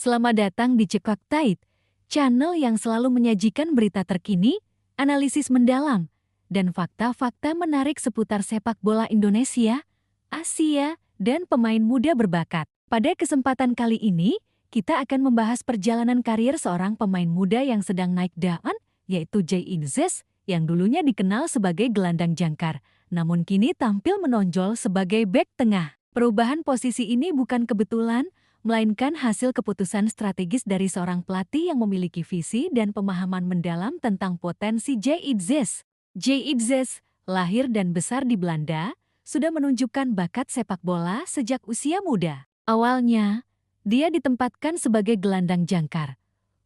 Selamat datang di Cekak Tait, channel yang selalu menyajikan berita terkini, analisis mendalam, dan fakta-fakta menarik seputar sepak bola Indonesia, Asia, dan pemain muda berbakat. Pada kesempatan kali ini, kita akan membahas perjalanan karir seorang pemain muda yang sedang naik daun, yaitu Jay Idzes, yang dulunya dikenal sebagai gelandang jangkar, namun kini tampil menonjol sebagai bek tengah. Perubahan posisi ini bukan kebetulan, melainkan hasil keputusan strategis dari seorang pelatih yang memiliki visi dan pemahaman mendalam tentang potensi Jay Idzes. Jay Idzes, lahir dan besar di Belanda, sudah menunjukkan bakat sepak bola sejak usia muda. Awalnya, dia ditempatkan sebagai gelandang jangkar,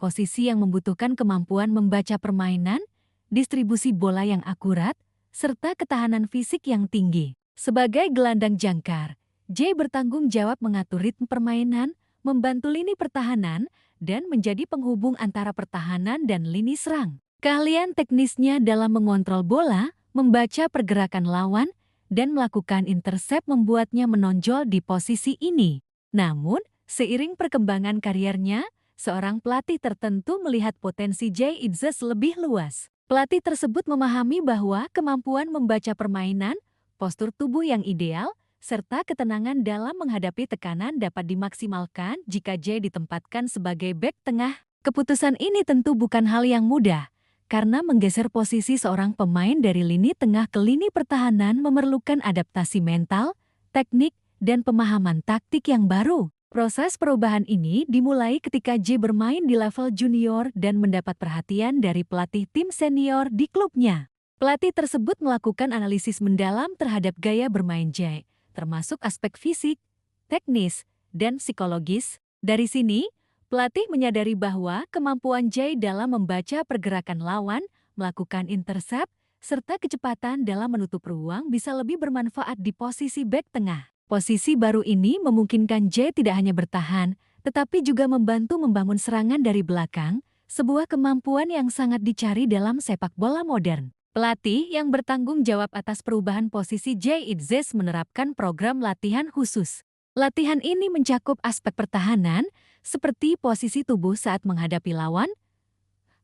posisi yang membutuhkan kemampuan membaca permainan, distribusi bola yang akurat, serta ketahanan fisik yang tinggi. Sebagai gelandang jangkar, Jay bertanggung jawab mengatur ritme permainan, membantu lini pertahanan, dan menjadi penghubung antara pertahanan dan lini serang. Keahlian teknisnya dalam mengontrol bola, membaca pergerakan lawan, dan melakukan intercept membuatnya menonjol di posisi ini. Namun, seiring perkembangan kariernya, seorang pelatih tertentu melihat potensi Jay Idzes lebih luas. Pelatih tersebut memahami bahwa kemampuan membaca permainan, postur tubuh yang ideal, serta ketenangan dalam menghadapi tekanan dapat dimaksimalkan jika Jay ditempatkan sebagai bek tengah. Keputusan ini tentu bukan hal yang mudah, karena menggeser posisi seorang pemain dari lini tengah ke lini pertahanan memerlukan adaptasi mental, teknik, dan pemahaman taktik yang baru. Proses perubahan ini dimulai ketika Jay bermain di level junior dan mendapat perhatian dari pelatih tim senior di klubnya. Pelatih tersebut melakukan analisis mendalam terhadap gaya bermain Jay, termasuk aspek fisik, teknis, dan psikologis. Dari sini, pelatih menyadari bahwa kemampuan Jay dalam membaca pergerakan lawan, melakukan intercept, serta kecepatan dalam menutup ruang bisa lebih bermanfaat di posisi bek tengah. Posisi baru ini memungkinkan Jay tidak hanya bertahan, tetapi juga membantu membangun serangan dari belakang, sebuah kemampuan yang sangat dicari dalam sepak bola modern. Pelatih yang bertanggung jawab atas perubahan posisi Jay Idzes menerapkan program latihan khusus. Latihan ini mencakup aspek pertahanan, seperti posisi tubuh saat menghadapi lawan,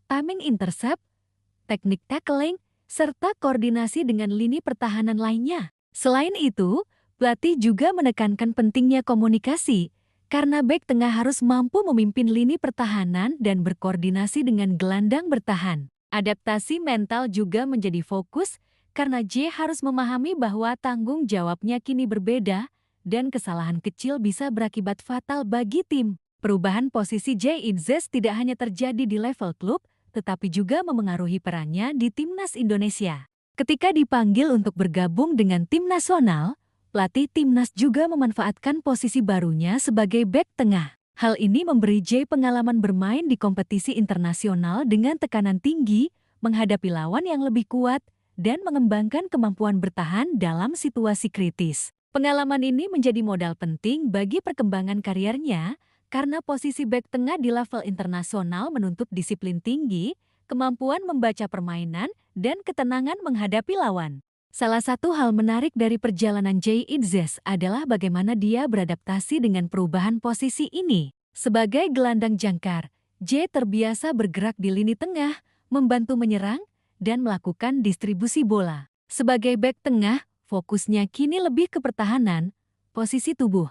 timing intercept, teknik tackling, serta koordinasi dengan lini pertahanan lainnya. Selain itu, pelatih juga menekankan pentingnya komunikasi, karena bek tengah harus mampu memimpin lini pertahanan dan berkoordinasi dengan gelandang bertahan. Adaptasi mental juga menjadi fokus karena Jay harus memahami bahwa tanggung jawabnya kini berbeda dan kesalahan kecil bisa berakibat fatal bagi tim. Perubahan posisi Jay Idzes tidak hanya terjadi di level klub, tetapi juga memengaruhi perannya di timnas Indonesia. Ketika dipanggil untuk bergabung dengan tim nasional, pelatih timnas juga memanfaatkan posisi barunya sebagai bek tengah. Hal ini memberi Jay pengalaman bermain di kompetisi internasional dengan tekanan tinggi, menghadapi lawan yang lebih kuat, dan mengembangkan kemampuan bertahan dalam situasi kritis. Pengalaman ini menjadi modal penting bagi perkembangan kariernya, karena posisi bek tengah di level internasional menuntut disiplin tinggi, kemampuan membaca permainan, dan ketenangan menghadapi lawan. Salah satu hal menarik dari perjalanan Jay Idzes adalah bagaimana dia beradaptasi dengan perubahan posisi ini. Sebagai gelandang jangkar, Jay terbiasa bergerak di lini tengah, membantu menyerang, dan melakukan distribusi bola. Sebagai bek tengah, fokusnya kini lebih ke pertahanan, posisi tubuh,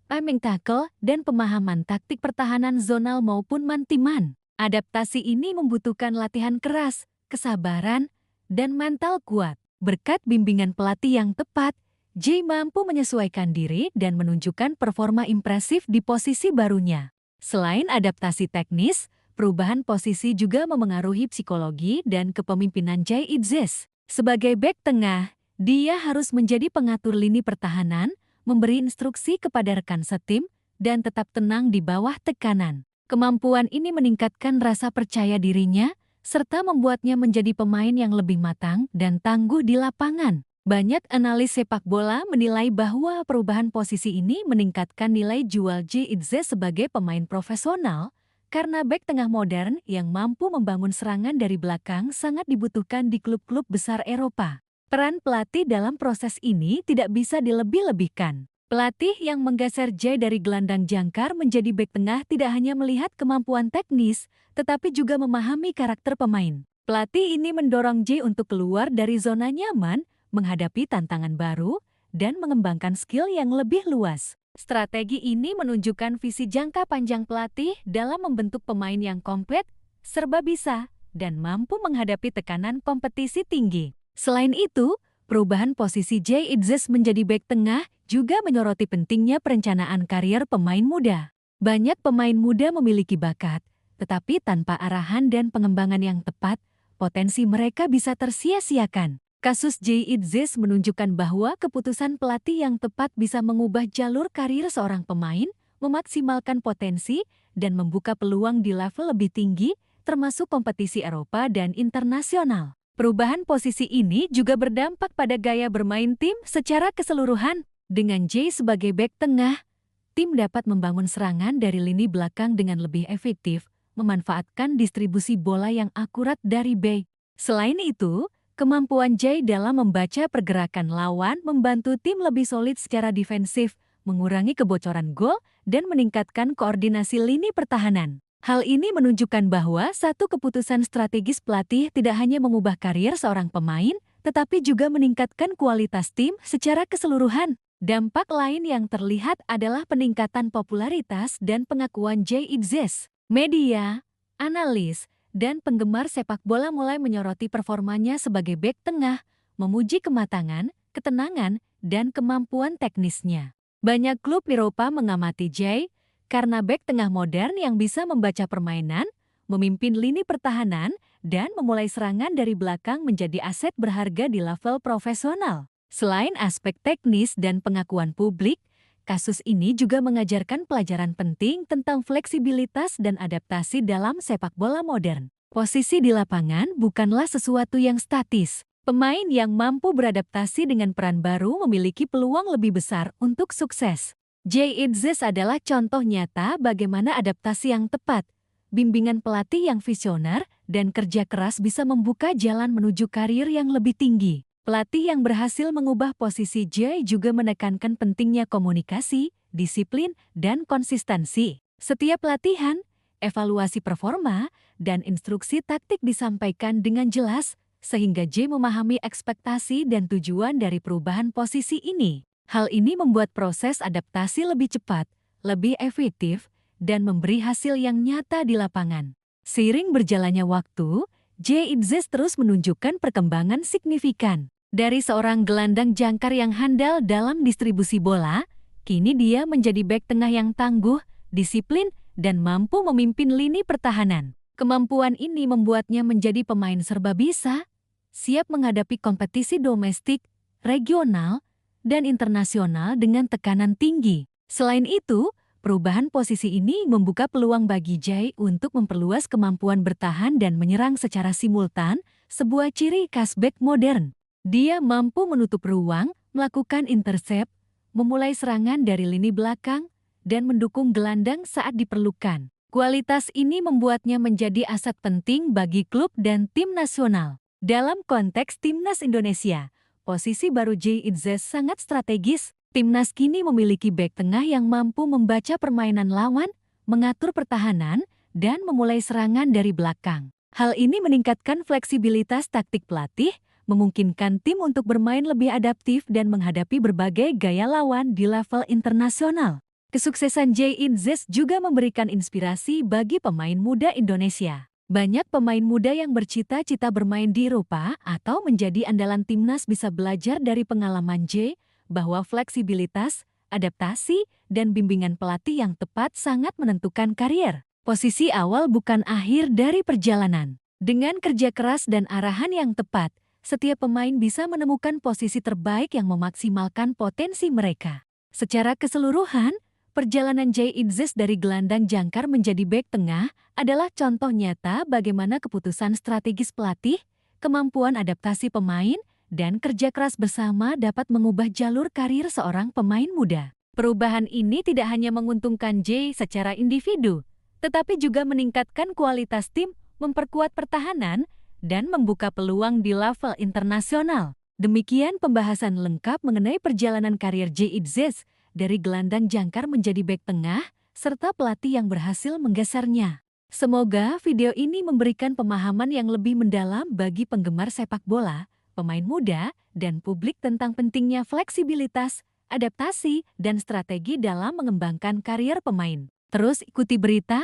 timing tackle, dan pemahaman taktik pertahanan zonal maupun man-to-man. Adaptasi ini membutuhkan latihan keras, kesabaran, dan mental kuat. Berkat bimbingan pelatih yang tepat, Jay mampu menyesuaikan diri dan menunjukkan performa impresif di posisi barunya. Selain adaptasi teknis, perubahan posisi juga memengaruhi psikologi dan kepemimpinan Jay Idzes. Sebagai bek tengah, dia harus menjadi pengatur lini pertahanan, memberi instruksi kepada rekan setim, dan tetap tenang di bawah tekanan. Kemampuan ini meningkatkan rasa percaya dirinya, serta membuatnya menjadi pemain yang lebih matang dan tangguh di lapangan. Banyak analis sepak bola menilai bahwa perubahan posisi ini meningkatkan nilai jual Jay Idzes sebagai pemain profesional, karena bek tengah modern yang mampu membangun serangan dari belakang sangat dibutuhkan di klub-klub besar Eropa. Peran pelatih dalam proses ini tidak bisa dilebih-lebihkan. Pelatih yang menggeser Jay dari gelandang jangkar menjadi bek tengah tidak hanya melihat kemampuan teknis, tetapi juga memahami karakter pemain. Pelatih ini mendorong Jay untuk keluar dari zona nyaman, menghadapi tantangan baru, dan mengembangkan skill yang lebih luas. Strategi ini menunjukkan visi jangka panjang pelatih dalam membentuk pemain yang komplit, serba bisa, dan mampu menghadapi tekanan kompetisi tinggi. Selain itu, perubahan posisi Jay Itzes menjadi bek tengah juga menyoroti pentingnya perencanaan karier pemain muda. Banyak pemain muda memiliki bakat, tetapi tanpa arahan dan pengembangan yang tepat, potensi mereka bisa tersia-siakan. Kasus Jay Itzes menunjukkan bahwa keputusan pelatih yang tepat bisa mengubah jalur karir seorang pemain, memaksimalkan potensi, dan membuka peluang di level lebih tinggi, termasuk kompetisi Eropa dan internasional. Perubahan posisi ini juga berdampak pada gaya bermain tim secara keseluruhan. Dengan Jay sebagai bek tengah, tim dapat membangun serangan dari lini belakang dengan lebih efektif, memanfaatkan distribusi bola yang akurat dari bek. Selain itu, kemampuan Jay dalam membaca pergerakan lawan membantu tim lebih solid secara defensif, mengurangi kebocoran gol, dan meningkatkan koordinasi lini pertahanan. Hal ini menunjukkan bahwa satu keputusan strategis pelatih tidak hanya mengubah karier seorang pemain, tetapi juga meningkatkan kualitas tim secara keseluruhan. Dampak lain yang terlihat adalah peningkatan popularitas dan pengakuan Jay Itzes. Media, analis, dan penggemar sepak bola mulai menyoroti performanya sebagai bek tengah, memuji kematangan, ketenangan, dan kemampuan teknisnya. Banyak klub Eropa mengamati Jay karena bek tengah modern yang bisa membaca permainan, memimpin lini pertahanan, dan memulai serangan dari belakang menjadi aset berharga di level profesional. Selain aspek teknis dan pengakuan publik, kasus ini juga mengajarkan pelajaran penting tentang fleksibilitas dan adaptasi dalam sepak bola modern. Posisi di lapangan bukanlah sesuatu yang statis. Pemain yang mampu beradaptasi dengan peran baru memiliki peluang lebih besar untuk sukses. Jay Itzes adalah contoh nyata bagaimana adaptasi yang tepat, bimbingan pelatih yang visioner, dan kerja keras bisa membuka jalan menuju karir yang lebih tinggi. Pelatih yang berhasil mengubah posisi Jay juga menekankan pentingnya komunikasi, disiplin, dan konsistensi. Setiap latihan, evaluasi performa, dan instruksi taktik disampaikan dengan jelas, sehingga Jay memahami ekspektasi dan tujuan dari perubahan posisi ini. Hal ini membuat proses adaptasi lebih cepat, lebih efektif, dan memberi hasil yang nyata di lapangan. Seiring berjalannya waktu, Jay Itzes terus menunjukkan perkembangan signifikan. Dari seorang gelandang jangkar yang handal dalam distribusi bola, kini dia menjadi bek tengah yang tangguh, disiplin, dan mampu memimpin lini pertahanan. Kemampuan ini membuatnya menjadi pemain serba bisa, siap menghadapi kompetisi domestik, regional, dan internasional dengan tekanan tinggi. Selain itu, perubahan posisi ini membuka peluang bagi Jay untuk memperluas kemampuan bertahan dan menyerang secara simultan, sebuah ciri khas bek modern. Dia mampu menutup ruang, melakukan intercept, memulai serangan dari lini belakang, dan mendukung gelandang saat diperlukan. Kualitas ini membuatnya menjadi aset penting bagi klub dan tim nasional. Dalam konteks Timnas Indonesia, posisi baru Jay Itzes sangat strategis. Timnas kini memiliki bek tengah yang mampu membaca permainan lawan, mengatur pertahanan, dan memulai serangan dari belakang. Hal ini meningkatkan fleksibilitas taktik pelatih, memungkinkan tim untuk bermain lebih adaptif dan menghadapi berbagai gaya lawan di level internasional. Kesuksesan Jay Itzes juga memberikan inspirasi bagi pemain muda Indonesia. Banyak pemain muda yang bercita-cita bermain di Eropa atau menjadi andalan timnas bisa belajar dari pengalaman Jay, bahwa fleksibilitas, adaptasi, dan bimbingan pelatih yang tepat sangat menentukan karier. Posisi awal bukan akhir dari perjalanan. Dengan kerja keras dan arahan yang tepat, setiap pemain bisa menemukan posisi terbaik yang memaksimalkan potensi mereka. Secara keseluruhan, perjalanan Jay Itzes dari gelandang jangkar menjadi bek tengah adalah contoh nyata bagaimana keputusan strategis pelatih, kemampuan adaptasi pemain, dan kerja keras bersama dapat mengubah jalur karir seorang pemain muda. Perubahan ini tidak hanya menguntungkan Jay secara individu, tetapi juga meningkatkan kualitas tim, memperkuat pertahanan, dan membuka peluang di level internasional. Demikian pembahasan lengkap mengenai perjalanan karir Jay Itzes dari gelandang jangkar menjadi bek tengah, serta pelatih yang berhasil menggesernya. Semoga video ini memberikan pemahaman yang lebih mendalam bagi penggemar sepak bola, pemain muda, dan publik tentang pentingnya fleksibilitas, adaptasi, dan strategi dalam mengembangkan karier pemain. Terus ikuti berita,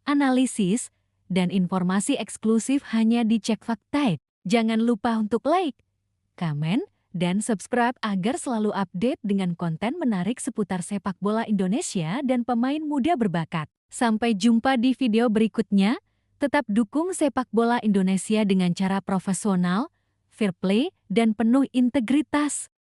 analisis, dan informasi eksklusif hanya di Cek Fakta. Jangan lupa untuk like, komen, dan subscribe agar selalu update dengan konten menarik seputar sepak bola Indonesia dan pemain muda berbakat. Sampai jumpa di video berikutnya. Tetap dukung sepak bola Indonesia dengan cara profesional, fair play, dan penuh integritas.